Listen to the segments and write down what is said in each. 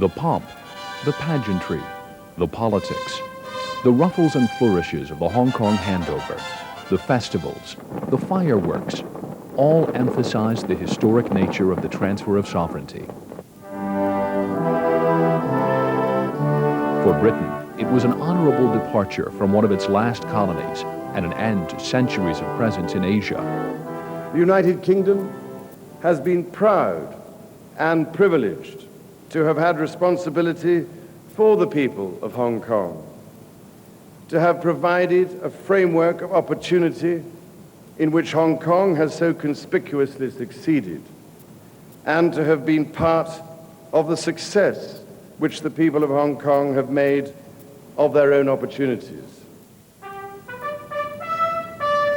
The pomp, the pageantry, the politics, the ruffles and flourishes of the Hong Kong handover, the festivals, the fireworks, all emphasized the historic nature of the transfer of sovereignty. For Britain, it was an honorable departure from one of its last colonies and an end to centuries of presence in Asia. The United Kingdom has been proud and privileged to have had responsibility for the people of Hong Kong, to have provided a framework of opportunity in which Hong Kong has so conspicuously succeeded, and to have been part of the success which the people of Hong Kong have made of their own opportunities.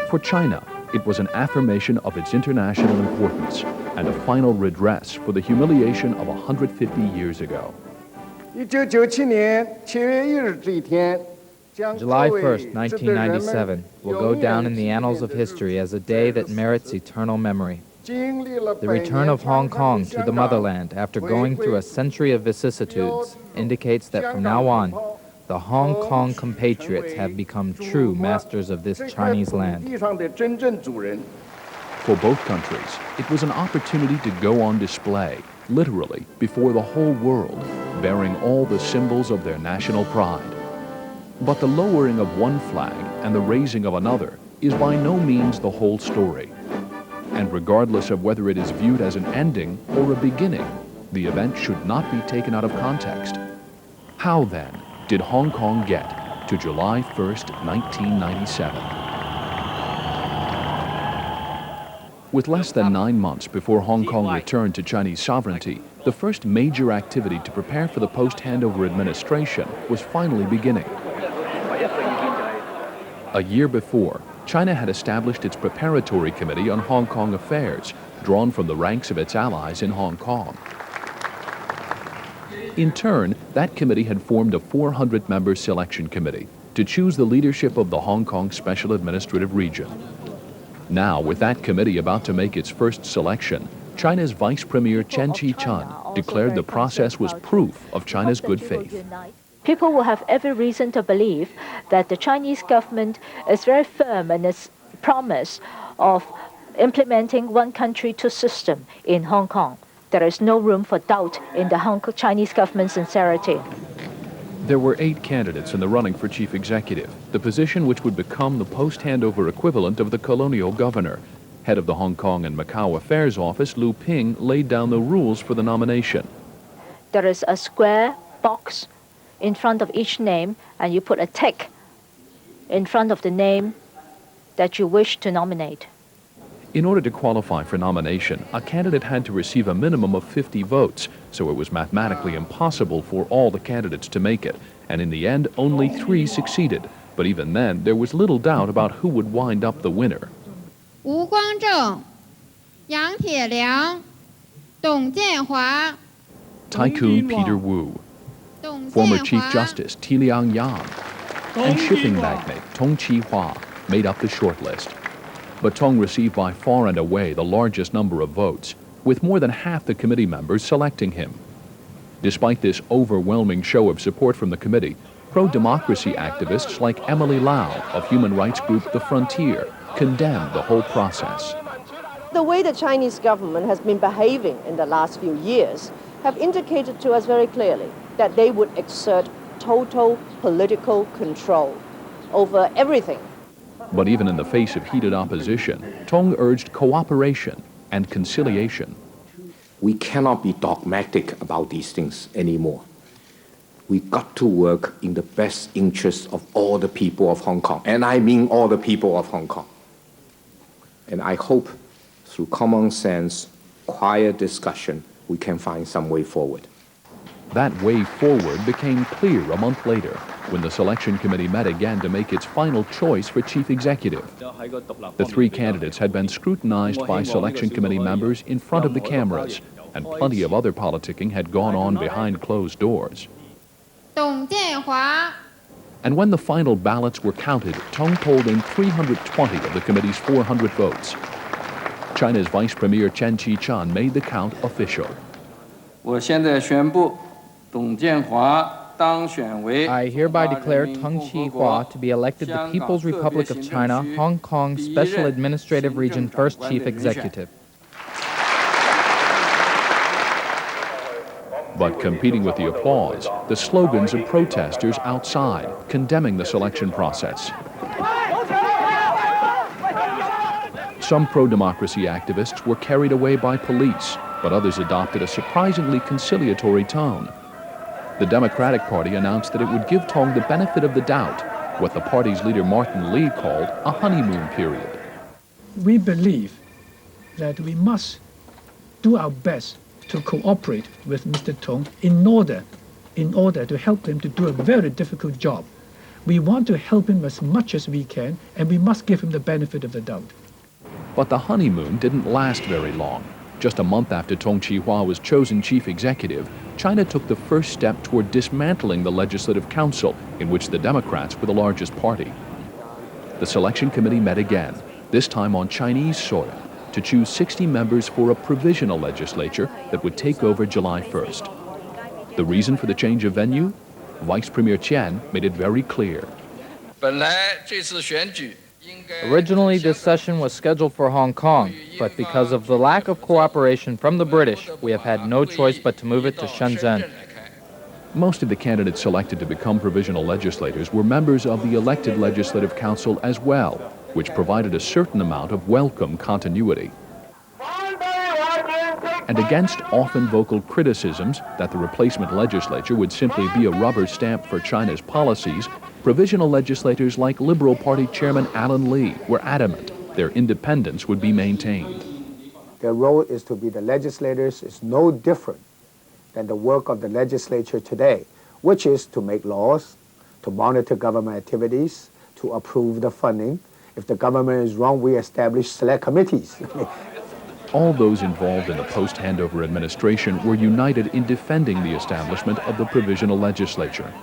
For China, it was an affirmation of its international importance and a final redress for the humiliation of 150 years ago. July 1st, 1997 will go down in the annals of history as a day that merits eternal memory. The return of Hong Kong to the motherland after going through a century of vicissitudes indicates that from now on, the Hong Kong compatriots have become true masters of this Chinese land. For both countries, it was an opportunity to go on display, literally, before the whole world, bearing all the symbols of their national pride. But the lowering of one flag and the raising of another is by no means the whole story. And regardless of whether it is viewed as an ending or a beginning, the event should not be taken out of context. How then did Hong Kong get to July 1st, 1997? With less than 9 months before Hong Kong returned to Chinese sovereignty, the first major activity to prepare for the post-handover administration was finally beginning. A year before, China had established its preparatory committee on Hong Kong affairs, drawn from the ranks of its allies in Hong Kong. In turn, that committee had formed a 400-member selection committee to choose the leadership of the Hong Kong Special Administrative Region. Now, with that committee about to make its first selection, China's Vice Premier Chen Chi-chun declared the process was proof of China's good faith. People will have every reason to believe that the Chinese government is very firm in its promise of implementing one country, two system in Hong Kong. There is no room for doubt in the Chinese government's sincerity. There were 8 candidates in the running for chief executive, the position which would become the post-handover equivalent of the colonial governor. Head of the Hong Kong and Macau Affairs Office, Lu Ping, laid down the rules for the nomination. There is a square box in front of each name, and you put a tick in front of the name that you wish to nominate. In order to qualify for nomination, a candidate had to receive a minimum of 50 votes, so it was mathematically impossible for all the candidates to make it, and in the end, only 3 succeeded. But even then, there was little doubt about who would wind up the winner. Wu Guangzheng, Yang Tieliang, Dong Jianhua, Tycoon Peter Wu, former Chief Justice Ti Liang Yang, and shipping magnate Tong Chi-hua made up the shortlist. But Tong received by far and away the largest number of votes, with more than half the committee members selecting him. Despite this overwhelming show of support from the committee, pro-democracy activists like Emily Lau of human rights group The Frontier condemned the whole process. The way the Chinese government has been behaving in the last few years have indicated to us very clearly that they would exert total political control over everything. But even in the face of heated opposition, Tong urged cooperation and conciliation. We cannot be dogmatic about these things anymore. We got to work in the best interest of all the people of Hong Kong, and I mean all the people of Hong Kong. And I hope through common sense, quiet discussion, we can find some way forward. That way forward became clear a month later when the selection committee met again to make its final choice for chief executive. The 3 candidates had been scrutinized by selection committee members in front of the cameras, and plenty of other politicking had gone on behind closed doors. Dong Jianhua. And when the final ballots were counted, Tong polled in 320 of the committee's 400 votes. China's Vice Premier Chen Chi-chun made the count official. 我现在宣布 I hereby declare Teng Chi-hua to be elected the People's Republic of China, Hong Kong Special Administrative Region First Chief Executive. But competing with the applause, the slogans of protesters outside, condemning the selection process. Some pro-democracy activists were carried away by police, but others adopted a surprisingly conciliatory tone. The Democratic Party announced that it would give Tong the benefit of the doubt, what the party's leader Martin Lee called a honeymoon period. We believe that we must do our best to cooperate with Mr. Tong in order to help him to do a very difficult job. We want to help him as much as we can, and we must give him the benefit of the doubt. But the honeymoon didn't last very long. Just a month after Tong Chi-hua was chosen chief executive, China took the first step toward dismantling the Legislative Council, in which the Democrats were the largest party. The selection committee met again, this time on Chinese soil, to choose 60 members for a provisional legislature that would take over July 1st. The reason for the change of venue? Vice Premier Qian made it very clear. Originally, this session was scheduled for Hong Kong, but because of the lack of cooperation from the British, we have had no choice but to move it to Shenzhen. Most of the candidates selected to become provisional legislators were members of the elected Legislative Council as well, which provided a certain amount of welcome continuity. And against often vocal criticisms that the replacement legislature would simply be a rubber stamp for China's policies, provisional legislators like Liberal Party Chairman Alan Lee were adamant their independence would be maintained. Their role is to be the legislators. It's no different than the work of the legislature today, which is to make laws, to monitor government activities, to approve the funding. If the government is wrong, we establish select committees. All those involved in the post-handover administration were united in defending the establishment of the provisional legislature.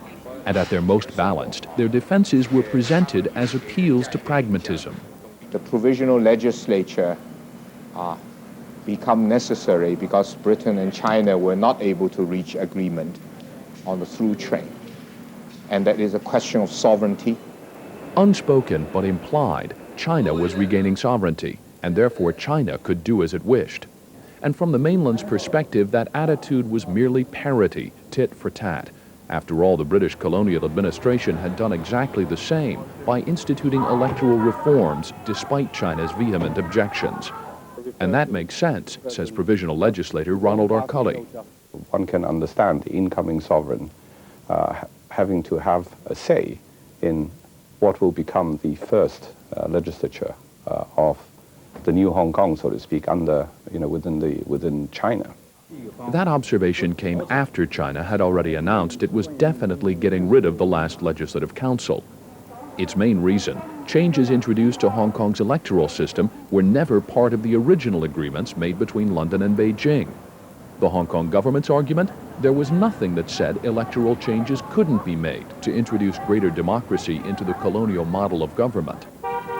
And at their most balanced, their defenses were presented as appeals to pragmatism. The provisional legislature become necessary because Britain and China were not able to reach agreement on the through trade. And that is a question of sovereignty. Unspoken but implied, China was regaining sovereignty, and therefore China could do as it wished. And from the mainland's perspective, that attitude was merely parity, tit for tat. After all, the British colonial administration had done exactly the same by instituting electoral reforms despite China's vehement objections. And that makes sense, says provisional legislator Ronald R. Cully. One can understand the incoming sovereign having to have a say in what will become the first legislature of the new Hong Kong, so to speak, within China. That observation came after China had already announced it was definitely getting rid of the last Legislative Council. Its main reason, changes introduced to Hong Kong's electoral system were never part of the original agreements made between London and Beijing. The Hong Kong government's argument, there was nothing that said electoral changes couldn't be made to introduce greater democracy into the colonial model of government.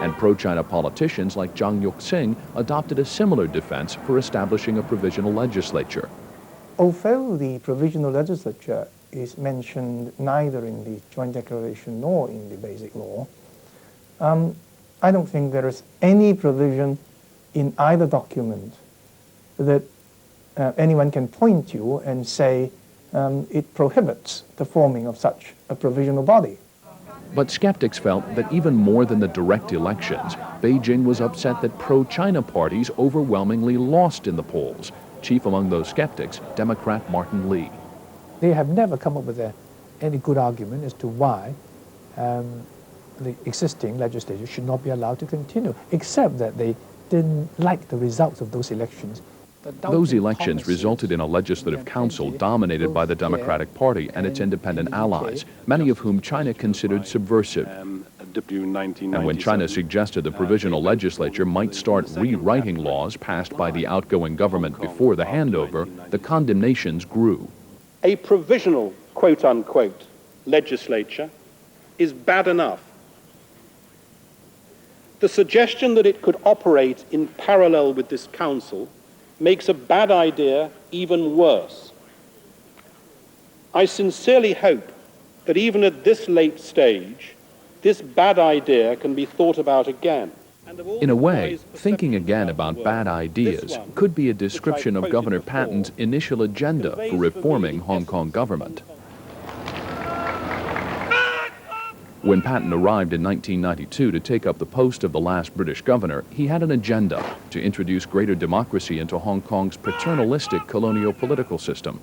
And pro-China politicians like Zhang Yuxing adopted a similar defense for establishing a provisional legislature. Although the provisional legislature is mentioned neither in the Joint Declaration nor in the Basic Law, I don't think there is any provision in either document that anyone can point to and say it prohibits the forming of such a provisional body. But skeptics felt that even more than the direct elections, Beijing was upset that pro-China parties overwhelmingly lost in the polls. Chief among those skeptics, Democrat Martin Lee. They have never come up with any good argument as to why the existing legislature should not be allowed to continue, except that they didn't like the results of those elections. Those elections resulted in a legislative council dominated by the Democratic Party and its independent allies, many of whom China considered subversive. And when China suggested the provisional legislature might start rewriting laws passed by the outgoing government before the handover, the condemnations grew. A provisional, quote-unquote, legislature is bad enough. The suggestion that it could operate in parallel with this council makes a bad idea even worse. I sincerely hope that even at this late stage, this bad idea can be thought about again. In a way, thinking again about bad ideas could be a description of Governor Patton's initial agenda for reforming Hong Kong government. When Patton arrived in 1992 to take up the post of the last British governor, he had an agenda to introduce greater democracy into Hong Kong's paternalistic colonial political system.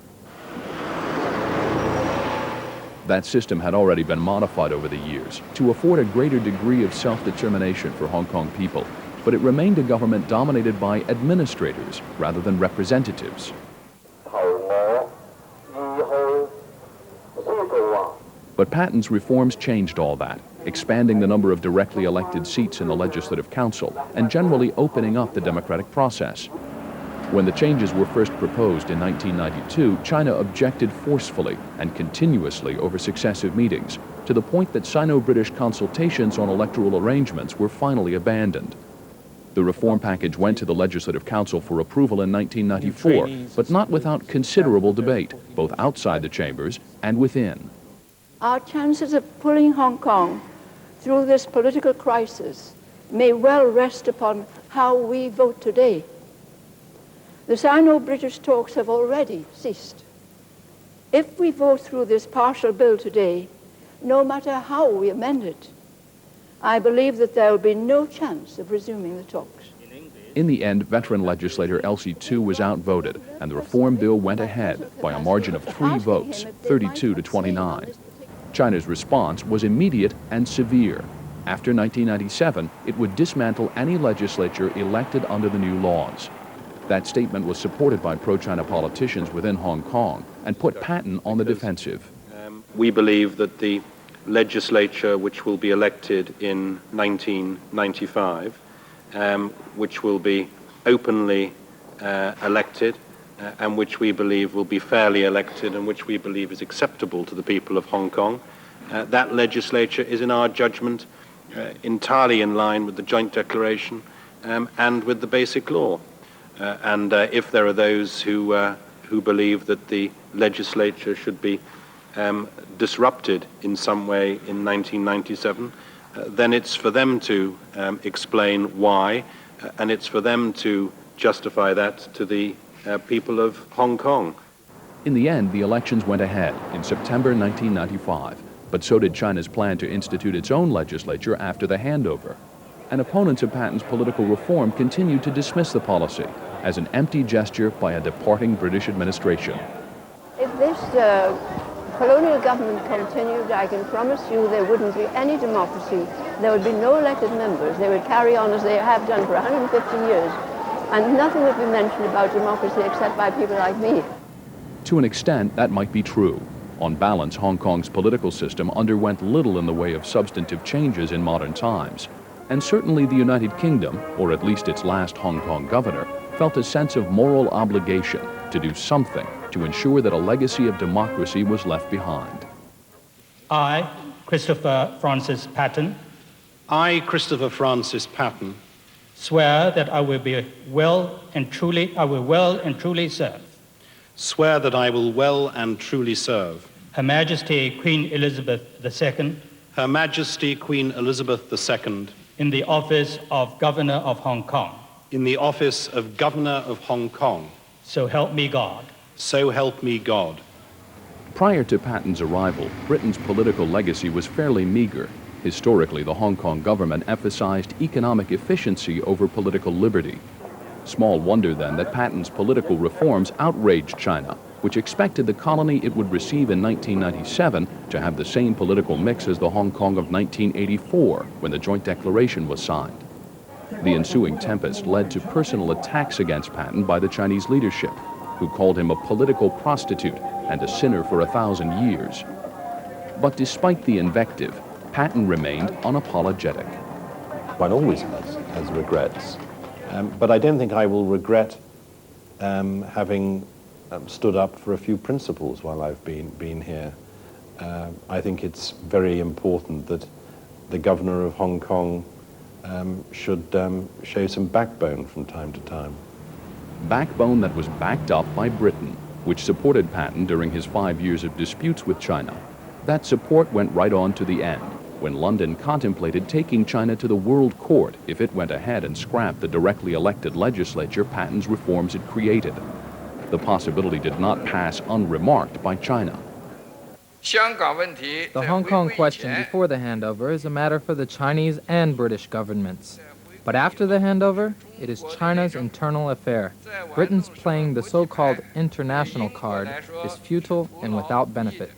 That system had already been modified over the years to afford a greater degree of self-determination for Hong Kong people, but it remained a government dominated by administrators rather than representatives. But Patton's reforms changed all that, expanding the number of directly elected seats in the Legislative Council and generally opening up the democratic process. When the changes were first proposed in 1992, China objected forcefully and continuously over successive meetings, to the point that Sino-British consultations on electoral arrangements were finally abandoned. The reform package went to the Legislative Council for approval in 1994, but not without considerable debate, both outside the chambers and within. Our chances of pulling Hong Kong through this political crisis may well rest upon how we vote today. The Sino-British talks have already ceased. If we vote through this partial bill today, no matter how we amend it, I believe that there will be no chance of resuming the talks. In the end, veteran legislator Elsie Tu was outvoted, and the reform bill went ahead by a margin of 3 votes, 32 to 29. China's response was immediate and severe. After 1997, it would dismantle any legislature elected under the new laws. That statement was supported by pro-China politicians within Hong Kong and put Patton on the defensive. We believe that the legislature which will be elected in 1995, which will be openly elected, and which we believe will be fairly elected and which we believe is acceptable to the people of Hong Kong, that legislature is, in our judgment, entirely in line with the joint declaration and with the basic law. And if there are those who believe that the legislature should be disrupted in some way in 1997, then it's for them to explain why, and it's for them to justify that to the people of Hong Kong. In the end, the elections went ahead in September 1995, but so did China's plan to institute its own legislature after the handover. And opponents of Patton's political reform continued to dismiss the policy as an empty gesture by a departing British administration. If this colonial government continued, I can promise you there wouldn't be any democracy. There would be no elected members. They would carry on as they have done for 150 years. And nothing would be mentioned about democracy except by people like me. To an extent, that might be true. On balance, Hong Kong's political system underwent little in the way of substantive changes in modern times. And certainly the United Kingdom, or at least its last Hong Kong governor, felt a sense of moral obligation to do something to ensure that a legacy of democracy was left behind. I, Christopher Francis Patton, swear that I will well and truly serve. Swear that I will well and truly serve. Her Majesty Queen Elizabeth II. Her Majesty Queen Elizabeth II. In the office of Governor of Hong Kong. In the office of Governor of Hong Kong. So help me God. So help me God. Prior to Patton's arrival, Britain's political legacy was fairly meager. Historically, the Hong Kong government emphasized economic efficiency over political liberty. Small wonder, then, that Patton's political reforms outraged China, which expected the colony it would receive in 1997 to have the same political mix as the Hong Kong of 1984, when the joint declaration was signed. The ensuing tempest led to personal attacks against Patton by the Chinese leadership, who called him a political prostitute and a sinner for 1,000 years. But despite the invective, Patton remained unapologetic. One always has regrets, but I don't think I will regret having stood up for a few principles while I've been here. I think it's very important that the governor of Hong Kong should show some backbone from time to time. Backbone that was backed up by Britain. which supported Patton during his 5 years of disputes with China. That support went right on to the end, when London contemplated taking China to the World Court if it went ahead and scrapped the directly elected legislature Patton's reforms had created. The possibility did not pass unremarked by China. The Hong Kong question before the handover is a matter for the Chinese and British governments. But after the handover, it is China's internal affair. Britain's playing the so-called international card is futile and without benefit.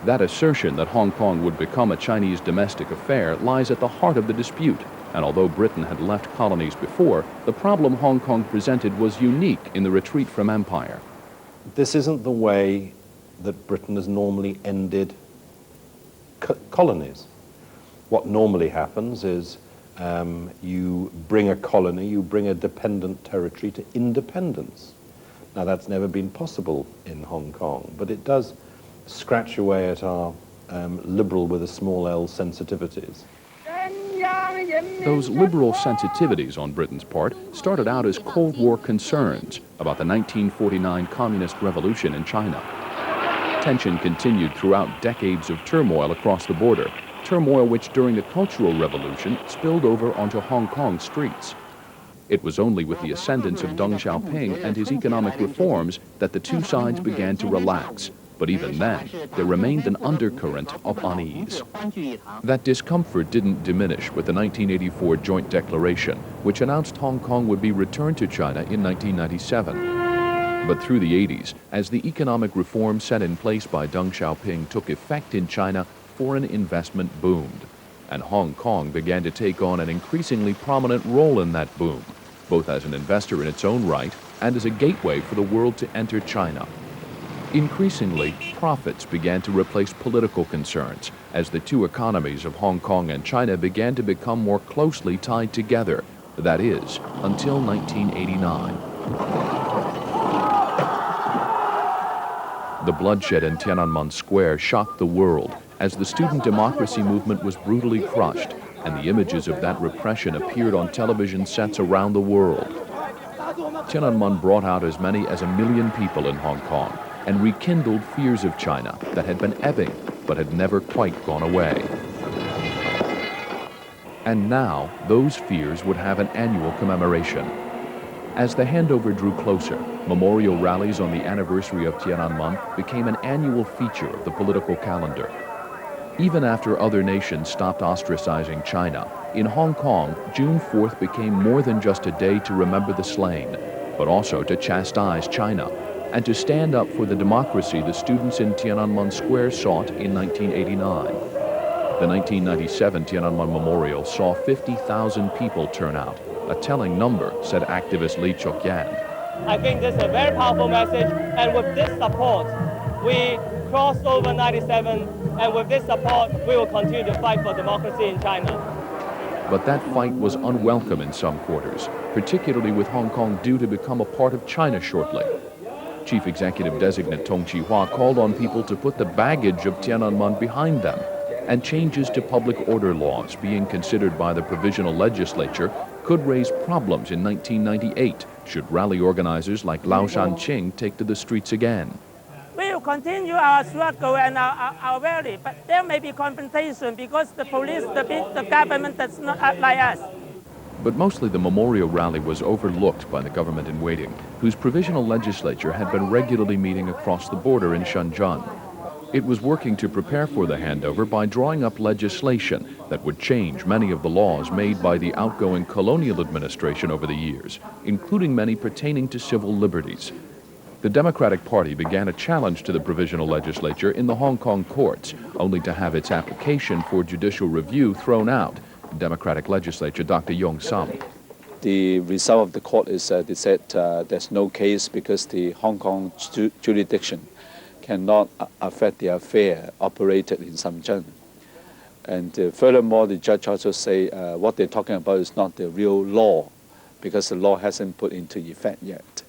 That assertion that Hong Kong would become a Chinese domestic affair lies at the heart of the dispute. And although Britain had left colonies before, the problem Hong Kong presented was unique in the retreat from empire. This isn't the way that Britain has normally ended colonies. What normally happens is you bring a colony, you bring a dependent territory to independence. Now that's never been possible in Hong Kong, but it does scratch away at our liberal with a small L sensitivities. Those liberal sensitivities on Britain's part started out as Cold War concerns about the 1949 Communist Revolution in China. Tension continued throughout decades of turmoil across the border, turmoil which during the Cultural Revolution spilled over onto Hong Kong streets. It was only with the ascendance of Deng Xiaoping and his economic reforms that the two sides began to relax. But even then, there remained an undercurrent of unease. That discomfort didn't diminish with the 1984 Joint Declaration, which announced Hong Kong would be returned to China in 1997. But through the 80s, as the economic reforms set in place by Deng Xiaoping took effect in China, foreign investment boomed. And Hong Kong began to take on an increasingly prominent role in that boom, both as an investor in its own right and as a gateway for the world to enter China. Increasingly, profits began to replace political concerns as the two economies of Hong Kong and China began to become more closely tied together. That is, until 1989. The bloodshed in Tiananmen Square shocked the world as the student democracy movement was brutally crushed, and the images of that repression appeared on television sets around the world. Tiananmen brought out as many as 1 million people in Hong Kong and rekindled fears of China that had been ebbing but had never quite gone away. And now, those fears would have an annual commemoration. As the handover drew closer, memorial rallies on the anniversary of Tiananmen became an annual feature of the political calendar. Even after other nations stopped ostracizing China, in Hong Kong, June 4th became more than just a day to remember the slain, but also to chastise China and to stand up for the democracy the students in Tiananmen Square sought in 1989. The 1997 Tiananmen Memorial saw 50,000 people turn out, a telling number, said activist Lee Chok-yan. I think this is a very powerful message, and with this support, we crossed over 97, and with this support, we will continue to fight for democracy in China. But that fight was unwelcome in some quarters, particularly with Hong Kong due to become a part of China shortly. Chief Executive Designate Tong Chi-hua called on people to put the baggage of Tiananmen behind them, and changes to public order laws being considered by the provisional legislature could raise problems in 1998 should rally organizers like Lau Shanqing take to the streets again. We will continue our struggle and our rally, but there may be compensation because the police, the government does not act like us. But mostly the memorial rally was overlooked by the government in waiting, whose provisional legislature had been regularly meeting across the border in Shenzhen. It was working to prepare for the handover by drawing up legislation that would change many of the laws made by the outgoing colonial administration over the years, including many pertaining to civil liberties. The Democratic Party began a challenge to the provisional legislature in the Hong Kong courts, only to have its application for judicial review thrown out. Democratic legislator Dr. Yong Sam. The result of the court is they said there's no case because the Hong Kong jurisdiction cannot affect the affair operated in Shenzhen. And furthermore, the judge also say what they're talking about is not the real law because the law hasn't put into effect yet.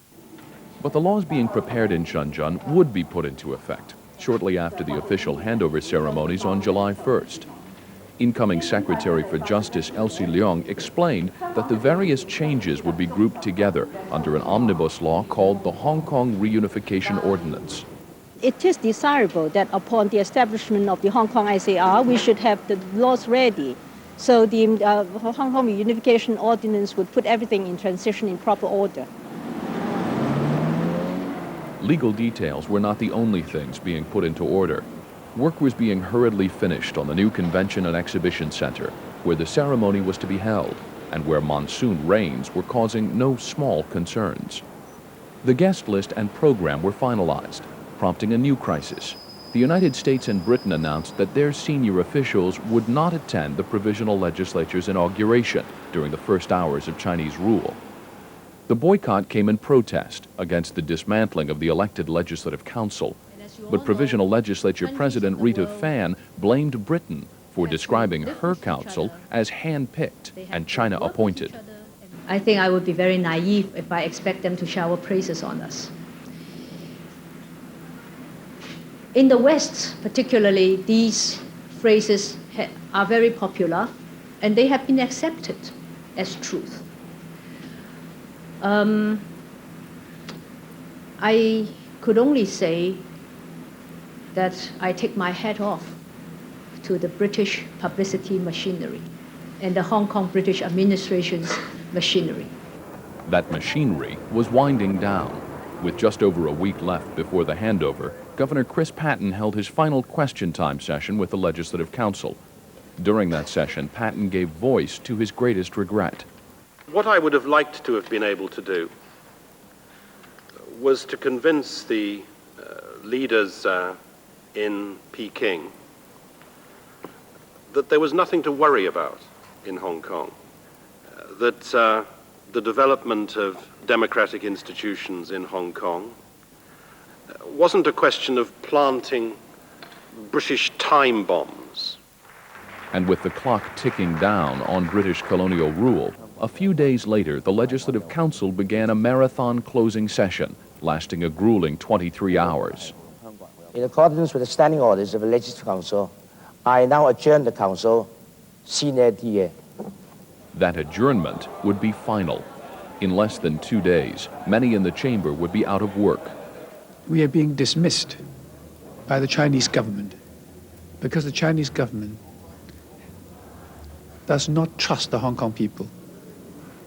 But the laws being prepared in Shenzhen would be put into effect shortly after the official handover ceremonies on July 1st. Incoming Secretary for Justice Elsie Leong explained that the various changes would be grouped together under an omnibus law called the Hong Kong Reunification Ordinance. It is desirable that upon the establishment of the Hong Kong ICR, we should have the laws ready. So the Hong Kong Reunification Ordinance would put everything in transition in proper order. Legal details were not the only things being put into order. Work was being hurriedly finished on the new Convention and Exhibition Center, where the ceremony was to be held, and where monsoon rains were causing no small concerns. The guest list and program were finalized, prompting a new crisis. The United States and Britain announced that their senior officials would not attend the Provisional Legislature's inauguration during the first hours of Chinese rule. The boycott came in protest against the dismantling of the elected Legislative Council, but Provisional Legislature President Rita Fan blamed Britain for describing her council as hand-picked and China-appointed. I think I would be very naive if I expect them to shower praises on us. In the West, particularly, these phrases are very popular, and they have been accepted as truth. I could only say that I take my hat off to the British publicity machinery and the Hong Kong British administration's machinery. That machinery was winding down. With just over a week left before the handover, Governor Chris Patten held his final question time session with the Legislative Council. During that session, Patten gave voice to his greatest regret. What I would have liked to have been able to do was to convince the leaders in Peking that there was nothing to worry about in Hong Kong, that the development of democratic institutions in Hong Kong wasn't a question of planting British time bombs. And with the clock ticking down on British colonial rule, a few days later, the Legislative Council began a marathon closing session, lasting a grueling 23 hours. In accordance with the standing orders of the Legislative Council, I now adjourn the Council sine die. That adjournment would be final. In less than 2 days, many in the chamber would be out of work. We are being dismissed by the Chinese government because the Chinese government does not trust the Hong Kong people.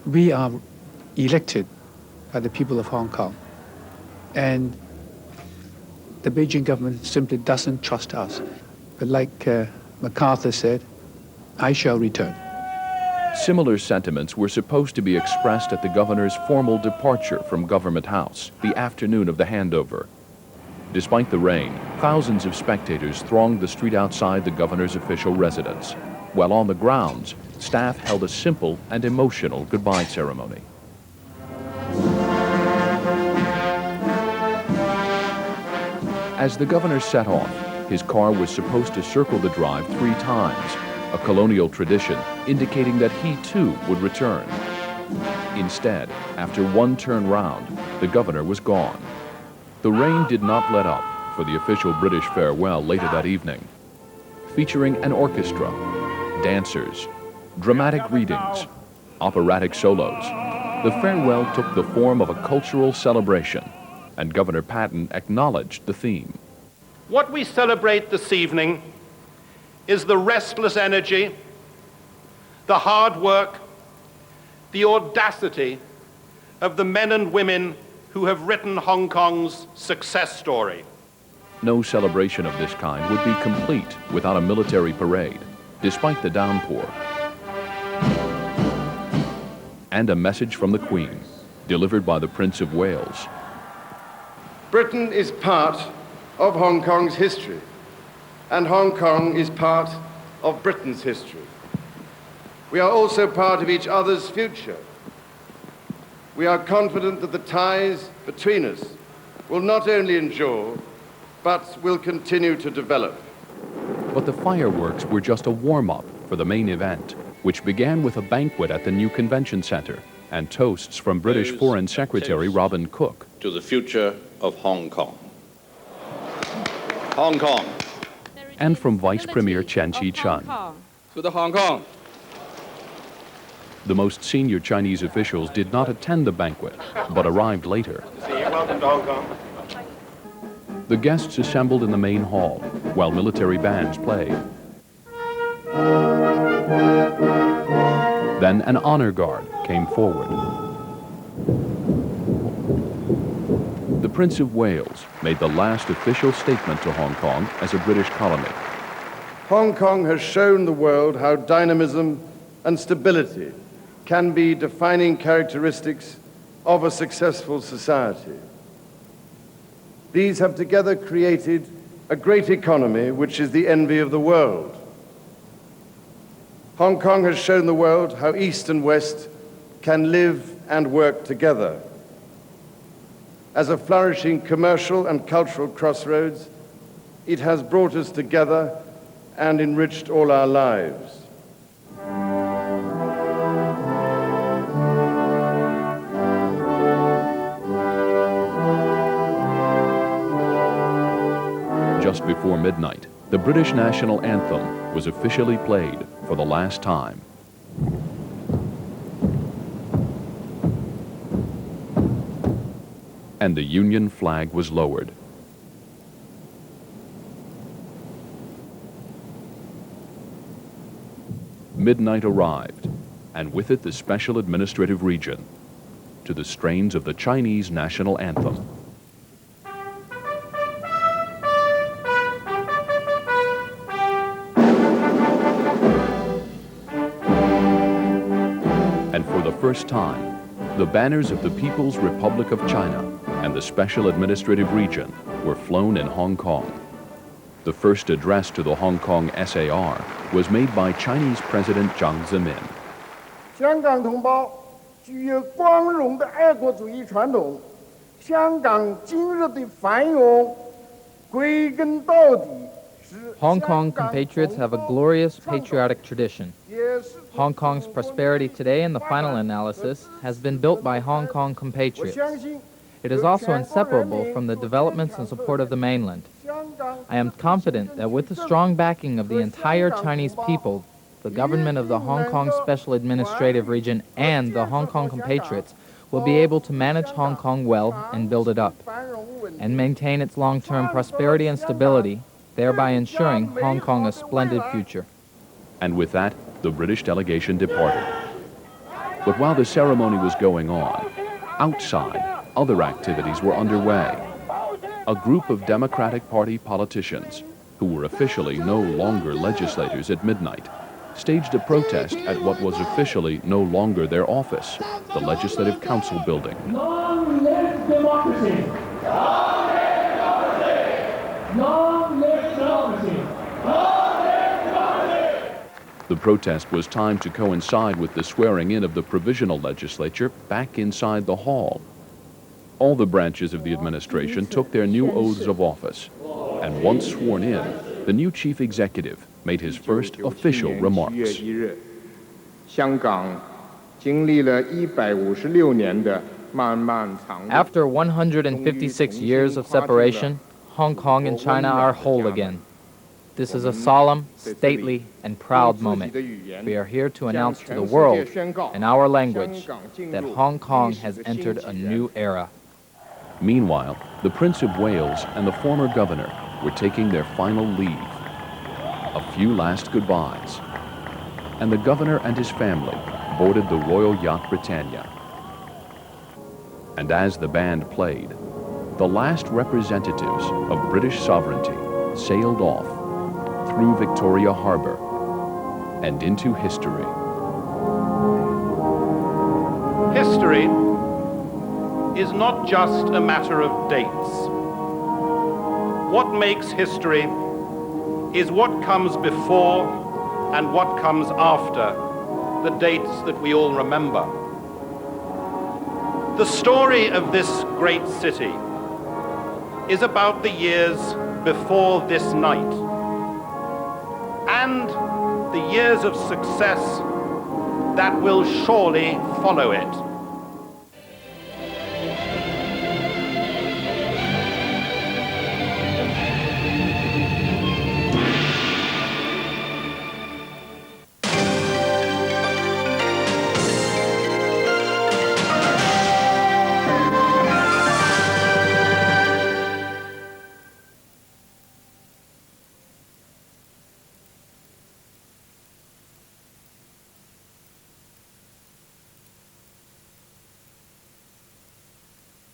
We are elected by the people of Hong Kong, and the Beijing government simply doesn't trust us. But like MacArthur said, I shall return. Similar sentiments were supposed to be expressed at the governor's formal departure from Government House, the afternoon of the handover. Despite the rain, thousands of spectators thronged the street outside the governor's official residence, while on the grounds, staff held a simple and emotional goodbye ceremony. As the governor set off, his car was supposed to circle the drive 3 times, a colonial tradition indicating that he too would return. Instead, after one turn round, the governor was gone. The rain did not let up for the official British farewell later that evening. Featuring an orchestra, dancers, dramatic readings, operatic solos, the farewell took the form of a cultural celebration, and Governor Patten acknowledged the theme. What we celebrate this evening is the restless energy, the hard work, the audacity of the men and women who have written Hong Kong's success story. No celebration of this kind would be complete without a military parade, despite the downpour. And a message from the Queen, delivered by the Prince of Wales. Britain is part of Hong Kong's history, and Hong Kong is part of Britain's history. We are also part of each other's future. We are confident that the ties between us will not only endure, but will continue to develop. But the fireworks were just a warm-up for the main event, which began with a banquet at the new convention center and toasts from British Foreign Secretary Robin Cook. To the future of Hong Kong. Hong Kong. And from Vice Premier Chen Chi-chun. to the Hong Kong. The most senior Chinese officials did not attend the banquet, but arrived later. Welcome to Hong Kong. The guests assembled in the main hall, while military bands played. Then an honor guard came forward. The Prince of Wales made the last official statement to Hong Kong as a British colony. Hong Kong has shown the world how dynamism and stability can be defining characteristics of a successful society. These have together created a great economy which is the envy of the world. Hong Kong has shown the world how East and West can live and work together. As a flourishing commercial and cultural crossroads, it has brought us together and enriched all our lives. Just before midnight, the British national anthem was officially played for the last time. And the Union flag was lowered. Midnight arrived, and with it the Special Administrative Region, to the strains of the Chinese national anthem. And for the first time, the banners of the People's Republic of China and the Special Administrative Region were flown in Hong Kong. The first address to the Hong Kong SAR was made by Chinese President Jiang Zemin. 香港同胞具有光荣的爱国主义传统，香港今日的繁荣归根到底。 Hong Kong compatriots have a glorious patriotic tradition. Hong Kong's prosperity today, in the final analysis, has been built by Hong Kong compatriots. It is also inseparable from the developments and support of the mainland. I am confident that with the strong backing of the entire Chinese people, the government of the Hong Kong Special Administrative Region and the Hong Kong compatriots will be able to manage Hong Kong well and build it up, and maintain its long-term prosperity and stability, thereby ensuring Hong Kong a splendid future. And with that, the British delegation departed. But while the ceremony was going on, outside, other activities were underway. A group of Democratic Party politicians, who were officially no longer legislators at midnight, staged a protest at what was officially no longer their office, the Legislative Council building. Long live democracy! Long live democracy! Long live democracy! Long live democracy! The protest was timed to coincide with the swearing in of the provisional legislature back inside the hall. All the branches of the administration took their new oaths of office, and once sworn in, the new chief executive made his first official remarks. After 156 years of separation, Hong Kong and China are whole again. This is a solemn, stately, and proud moment. We are here to announce to the world, in our language, that Hong Kong has entered a new era. Meanwhile, the Prince of Wales and the former governor were taking their final leave. A few last goodbyes. And the governor and his family boarded the Royal Yacht Britannia. And as the band played, the last representatives of British sovereignty sailed off through Victoria Harbor and into history. History is not just a matter of dates. What makes history is what comes before and what comes after the dates that we all remember. The story of this great city is about the years before this night and the years of success that will surely follow it.